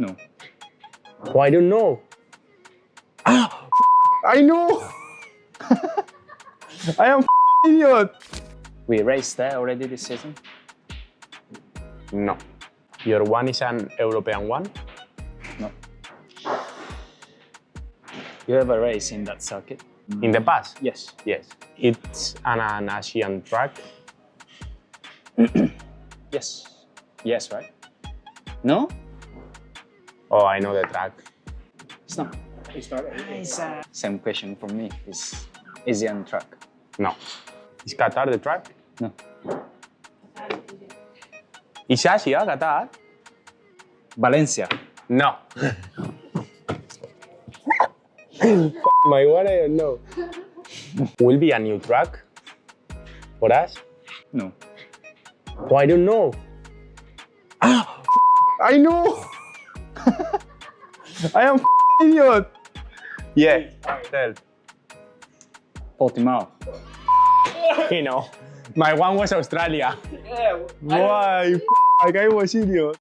No. Oh, I don't know. I know. I am idiot. We raced there already this season? No. Your one is an European one? No. You have a race in that circuit? In the past? Yes. Yes. It's an Asian track? Yes. Yes, right? No? Oh, I know the track. It's not. Same question for me. Is Asian track? No. Is Qatar the track? No. Is Asia Qatar? Valencia. No. My one, I don't know. Will be a new track for us? No. Oh, I don't know. I know. I am idiot. Yeah. Tell. Portimao. You know, my one was Australia. Why? Like I was idiot.